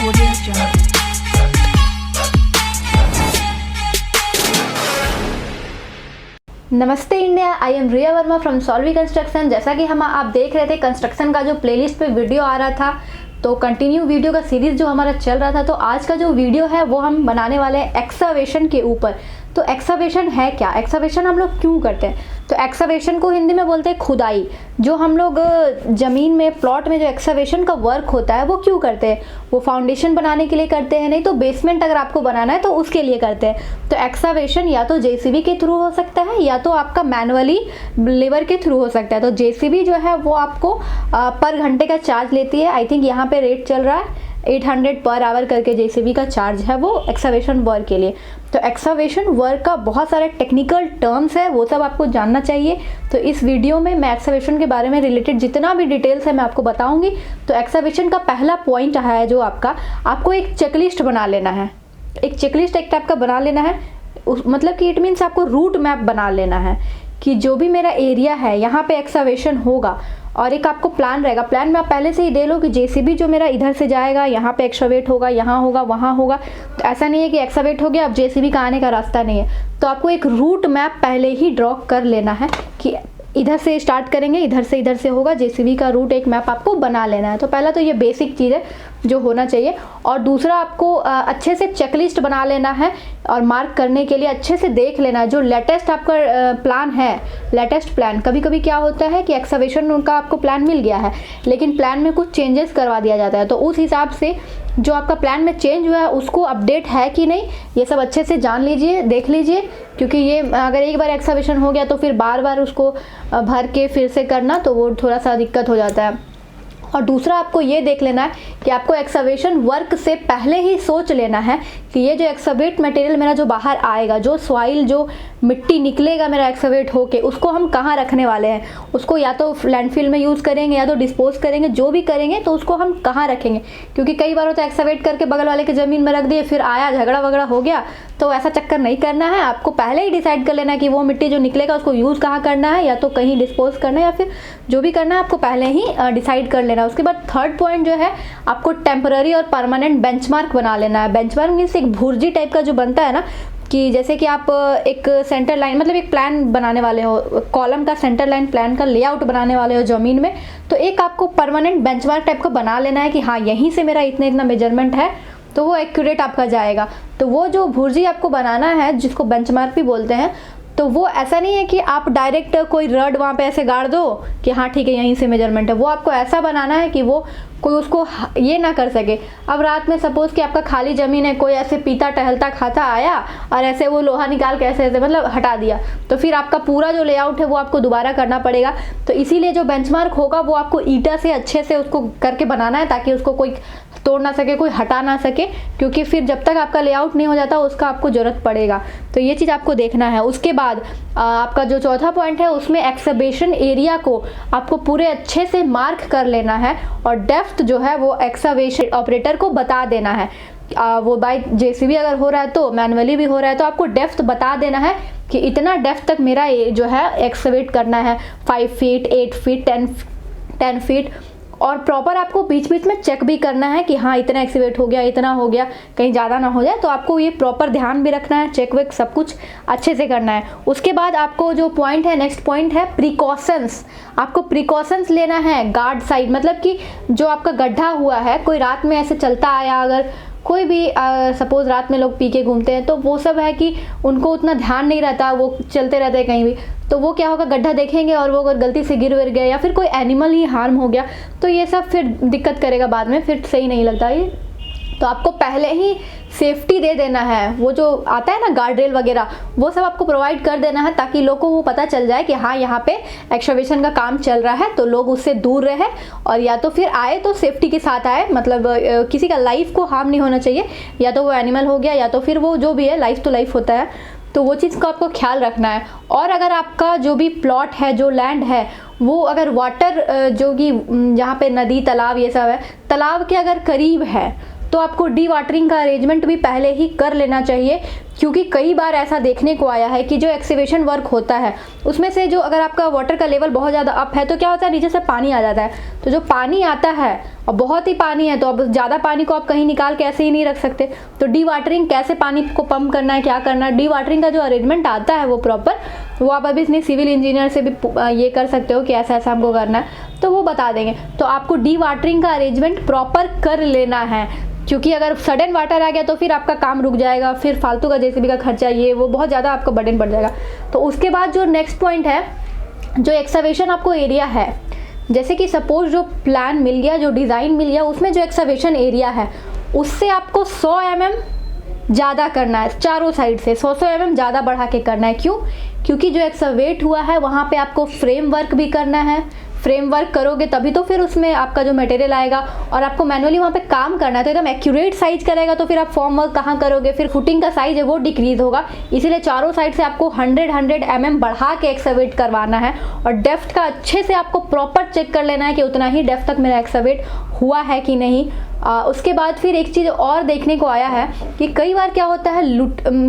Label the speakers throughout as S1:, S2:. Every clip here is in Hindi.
S1: Audio Jungle.
S2: नमस्ते India, I am Riya Verma from Solvi construction. जैसा कि हम आप देख रहे थे कंस्ट्रक्शन का जो प्लेलिस्ट पे वीडियो आ रहा था, तो कंटिन्यू वीडियो का सीरीज़ जो हमारा चल रहा था, तो आज का जो वीडियो है वो हम बनाने वाले हैं एक्सकवेशन के ऊपर। तो एक्सकवेशन है क्या, एक्सकवेशन हम लोग क्यों करते हैं? तो एक्सकवेशन को हिंदी में बोलते हैं खुदाई। जो हम लोग ज़मीन में प्लॉट में जो एक्सकवेशन का वर्क होता है वो क्यों करते हैं? वो फाउंडेशन बनाने के लिए करते हैं, नहीं तो बेसमेंट अगर आपको बनाना है तो उसके लिए करते हैं। तो एक्सकवेशन या तो जेसीबी के थ्रू हो सकता है या तो आपका मैनुअली लेबर के थ्रू हो सकता है। तो जेसीबी जो है वो आपको पर घंटे का चार्ज लेती है। आई थिंक यहाँ पे रेट चल रहा है 800 पर आवर करके जेसीबी का चार्ज है वो एक्सकवेशन वर्क के लिए। तो एक्सकवेशन वर्क का बहुत सारे टेक्निकल टर्म्स है, वो सब आपको जानना चाहिए। तो इस वीडियो में मैं एक्सकवेशन के बारे में रिलेटेड जितना भी डिटेल्स है मैं आपको बताऊंगी। तो एक्सकवेशन का पहला पॉइंट है जो आपको एक चेकलिस्ट बना लेना है। एक चेकलिस्ट एक टाइप का बना लेना है, मतलब कि इट मीन्स आपको रूट मैप बना लेना है कि जो भी मेरा एरिया है यहाँ पे एक्सकवेशन होगा। और एक आपको प्लान रहेगा, प्लान में आप पहले से ही दे लो कि जेसीबी जो मेरा इधर से जाएगा यहाँ पे एक्सकवेट होगा, यहाँ होगा, वहाँ होगा। तो ऐसा नहीं है कि एक्सकवेट हो गया अब जेसीबी का आने का रास्ता नहीं है। तो आपको एक रूट मैप पहले ही ड्रॉ कर लेना है कि इधर से स्टार्ट करेंगे, इधर से होगा, जेसीबी का रूट एक मैप आपको बना लेना है। तो पहला तो ये बेसिक चीज़ है जो होना चाहिए। और दूसरा आपको अच्छे से चेकलिस्ट बना लेना है और मार्क करने के लिए अच्छे से देख लेना है जो लेटेस्ट आपका प्लान है, लेटेस्ट प्लान। कभी कभी क्या होता है कि एक्सकवेशन उनका आपको प्लान मिल गया है लेकिन प्लान में कुछ चेंजेस करवा दिया जाता है। तो उस हिसाब से जो आपका प्लान में चेंज हुआ है उसको अपडेट है कि नहीं, ये सब अच्छे से जान लीजिए, देख लीजिए। क्योंकि ये अगर एक बार एक्सकवेशन हो गया तो फिर बार बार उसको भर के फिर से करना तो वो थोड़ा सा दिक्कत हो जाता है। और दूसरा आपको ये देख लेना है कि आपको एक्सकवेशन वर्क से पहले ही सोच लेना है कि ये जो एक्सकवेट मटेरियल मेरा जो बाहर आएगा, जो सॉइल जो मिट्टी निकलेगा मेरा एक्सकवेट होके, उसको हम कहाँ रखने वाले हैं। उसको या तो लैंडफिल में यूज़ करेंगे या तो डिस्पोज करेंगे, जो भी करेंगे तो उसको हम कहाँ रखेंगे। क्योंकि कई बार होता है एक्सकवेट करके बगल वाले की ज़मीन में रख दिए, फिर आया झगड़ा वगड़ा हो गया। तो ऐसा चक्कर नहीं करना है, आपको पहले ही डिसाइड कर लेना है कि वो मिट्टी जो निकलेगा उसको यूज़ कहाँ करना है, या तो कहीं डिस्पोज करना है या फिर जो भी करना है आपको पहले ही डिसाइड कर लेना है। उसके बाद थर्ड पॉइंट जो है आपको टेम्पररी और परमानेंट बेंचमार्क बना लेना है। बेंचमार्क मीन्स एक भुर्जी टाइप का जो बनता है ना, कि जैसे कि आप एक सेंटर लाइन मतलब एक प्लान बनाने वाले हो, कॉलम का सेंटर लाइन प्लान का लेआउट बनाने वाले हो ज़मीन में, तो एक आपको परमानेंट बेंचमार्क टाइप का बना लेना है कि हाँ यहीं से मेरा इतना इतना मेजरमेंट है, तो वो एक्यूरेट आपका जाएगा। तो वो जो भुर्जी आपको बनाना है जिसको बेंचमार्क भी बोलते हैं, तो वो ऐसा नहीं है कि आप डायरेक्ट कोई रड वहाँ पे ऐसे गाड़ दो कि हाँ ठीक है यहीं से मेजरमेंट है। वो आपको ऐसा बनाना है कि वो कोई उसको ये ना कर सके। अब रात में सपोज कि आपका खाली ज़मीन है, कोई ऐसे पीता टहलता खाता आया और ऐसे वो लोहा निकाल के ऐसे ऐसे मतलब हटा दिया, तो फिर आपका पूरा जो लेआउट है वो आपको दोबारा करना पड़ेगा। तो इसीलिए जो बेंचमार्क होगा वो आपको ईटा से अच्छे से उसको करके बनाना है ताकि उसको कोई तोड़ ना सके, कोई हटा ना सके, क्योंकि फिर जब तक आपका लेआउट नहीं हो जाता उसका आपको ज़रूरत पड़ेगा। तो ये चीज़ आपको देखना है। उसके बाद आपका जो चौथा पॉइंट है उसमें एक्सकवेशन एरिया को आपको पूरे अच्छे से मार्क कर लेना है और डेप्थ जो है वो एक्सकवेशन ऑपरेटर को बता देना है। वो बाय जेसीबी अगर हो रहा है तो मैनुअली भी हो रहा है तो आपको डेप्थ बता देना है कि इतना डेप्थ तक मेरा जो है एक्सकवेट करना है, 5 फीट, 8 फीट, 10 फीट। और प्रॉपर आपको बीच बीच में चेक भी करना है कि हाँ इतना एक्सकवेट हो गया, इतना हो गया, कहीं ज़्यादा ना हो जाए। तो आपको ये प्रॉपर ध्यान भी रखना है, चेक वेक सब कुछ अच्छे से करना है। उसके बाद आपको जो पॉइंट है, नेक्स्ट पॉइंट है प्रिकॉशंस। आपको प्रिकॉशंस लेना है गार्ड साइड, मतलब कि जो आपका गड्ढा हुआ है, कोई रात में ऐसे चलता आया, अगर कोई भी सपोज रात में लोग पी के घूमते हैं तो वो सब है कि उनको उतना ध्यान नहीं रहता, वो चलते रहते हैं कहीं भी, तो वो क्या होगा गड्ढा देखेंगे और वो अगर गलती से गिर गए या फिर कोई एनिमल ही हार्म हो गया तो ये सब फिर दिक्कत करेगा बाद में, फिर सही नहीं लगता ये। तो आपको पहले ही सेफ्टी दे देना है, वो जो आता है ना गार्ड रेल वगैरह, वो सब आपको प्रोवाइड कर देना है ताकि लोगों को वो पता चल जाए कि हाँ यहाँ पे एक्सकवेशन का काम चल रहा है, तो लोग उससे दूर रहे और या तो फिर आए तो सेफ्टी के साथ आए, मतलब किसी का लाइफ को हार्म नहीं होना चाहिए, या तो वो एनिमल हो गया या तो फिर वो जो भी है, लाइफ तो लाइफ होता है, तो वो चीज़ का आपको ख्याल रखना है। और अगर आपका जो भी प्लॉट है, जो लैंड है, वो अगर वाटर जो कि जहाँ पे नदी तालाब ये सब है, तालाब के अगर करीब है तो आपको डी वाटरिंग का अरेंजमेंट भी पहले ही कर लेना चाहिए, क्योंकि कई बार ऐसा देखने को आया है कि जो एक्सकेवेशन वर्क होता है उसमें से जो अगर आपका वाटर का लेवल बहुत ज़्यादा अप है तो क्या होता है, नीचे से पानी आ जाता है। तो जो पानी आता है और बहुत ही पानी है तो अब ज़्यादा पानी को आप कहीं निकाल के ऐसे ही नहीं रख सकते। तो डी वाटरिंग कैसे पानी को पंप करना है, क्या करना है, डी वाटरिंग का जो अरेंजमेंट आता है वो प्रॉपर, वो आप अभी इसने सिविल इंजीनियर से भी ये कर सकते हो कि ऐसा ऐसा हमको करना है, तो वो बता देंगे। तो आपको डी वाटरिंग का अरेंजमेंट प्रॉपर कर लेना है, क्योंकि अगर सडन वाटर आ गया तो फिर आपका काम रुक जाएगा, फिर फालतू का जेसीबी का खर्चा ये वो बहुत ज़्यादा आपका बर्डन बढ़ जाएगा। तो उसके बाद जो नेक्स्ट पॉइंट है, जो एक्सकवेशन आपको एरिया है, जैसे कि सपोज जो प्लान मिल गया, जो डिज़ाइन मिल गया, उसमें जो एक्सकवेशन एरिया है उससे आपको 100 mm ज़्यादा करना है, चारों साइड से 100 mm ज़्यादा बढ़ा के करना है। क्यों? क्योंकि जो एक्सकवेट हुआ है वहाँ पे आपको फ्रेम वर्क भी करना है। फ्रेम वर्क करोगे तभी तो फिर उसमें आपका जो मटेरियल आएगा, और आपको मैनुअली वहाँ पे काम करना है, तो एकदम एक्यूरेट साइज करेगा तो फिर आप फॉर्म वर्क कहाँ करोगे, फिर फुटिंग का साइज है वो डिक्रीज होगा। इसीलिए चारों साइड से आपको 100 mm बढ़ा के एक्सकवेट करवाना है, और डेप्थ का अच्छे से आपको प्रॉपर चेक कर लेना है कि उतना ही डेप्थ तक मेरा एक्सकवेट हुआ है कि नहीं। उसके बाद फिर एक चीज़ और देखने को आया है कि कई बार क्या होता है,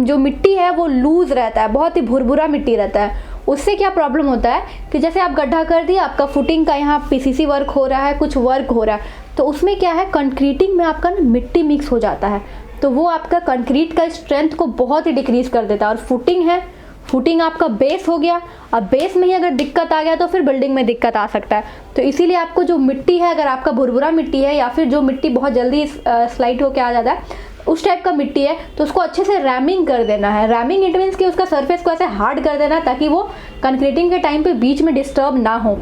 S2: जो मिट्टी है वो लूज़ रहता है, बहुत ही भुरभुरा मिट्टी रहता है। उससे क्या प्रॉब्लम होता है कि जैसे आप गड्ढा कर दिया, आपका फुटिंग का यहाँ पीसीसी वर्क हो रहा है, कुछ वर्क हो रहा है, तो उसमें क्या है, कंक्रीटिंग में आपका ना मिट्टी मिक्स हो जाता है, तो वो आपका कंक्रीट का स्ट्रेंथ को बहुत ही डिक्रीज कर देता है। और फुटिंग है, फुटिंग आपका बेस हो गया, अब बेस में ही अगर दिक्कत आ गया तो फिर बिल्डिंग में दिक्कत आ सकता है। तो इसीलिए आपको जो मिट्टी है, अगर आपका भुरभुरा मिट्टी है या फिर जो मिट्टी बहुत जल्दी स्लाइड होकर आ जाता है, उस टाइप का मिट्टी है, तो उसको अच्छे से रैमिंग कर देना है। रैमिंग इट मीन्स कि उसका सरफेस को ऐसे हार्ड कर देना ताकि वो कंक्रीटिंग के टाइम पे बीच में डिस्टर्ब ना हो।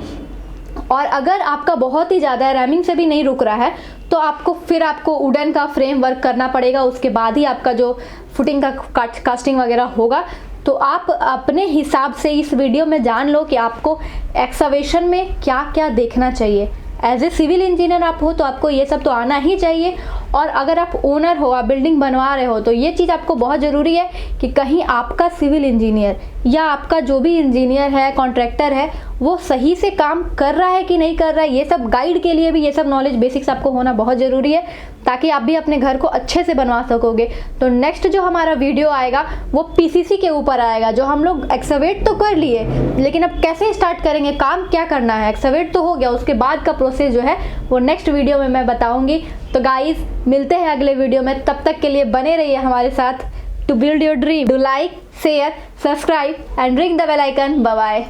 S2: और अगर आपका बहुत ही ज़्यादा रैमिंग से भी नहीं रुक रहा है तो आपको वुडन का फ्रेम वर्क करना पड़ेगा, उसके बाद ही आपका जो फुटिंग का कास्टिंग वगैरह होगा। तो आप अपने हिसाब से इस वीडियो में जान लो कि आपको एक्सकवेशन में क्या क्या देखना चाहिए। एज ए सिविल इंजीनियर आप हो तो आपको ये सब तो आना ही चाहिए, और अगर आप ओनर हो, आप बिल्डिंग बनवा रहे हो, तो ये चीज़ आपको बहुत ज़रूरी है कि कहीं आपका सिविल इंजीनियर या आपका जो भी इंजीनियर है, कॉन्ट्रैक्टर है, वो सही से काम कर रहा है कि नहीं कर रहा है। ये सब गाइड के लिए भी ये सब नॉलेज बेसिक्स आपको होना बहुत ज़रूरी है, ताकि आप भी अपने घर को अच्छे से बनवा सकोगे। तो नेक्स्ट जो हमारा वीडियो आएगा वो पीसीसी के ऊपर आएगा। जो हम लोग एक्सकवेट तो कर लिए, लेकिन अब कैसे स्टार्ट करेंगे, काम क्या करना है, एक्सकवेट तो हो गया, उसके बाद का प्रोसेस जो है वो नेक्स्ट वीडियो में मैं बताऊंगी। तो गाइज मिलते हैं अगले वीडियो में, तब तक के लिए बने रहिए हमारे साथ। To build your dream, do like, share, subscribe and ring the bell icon. Bye bye.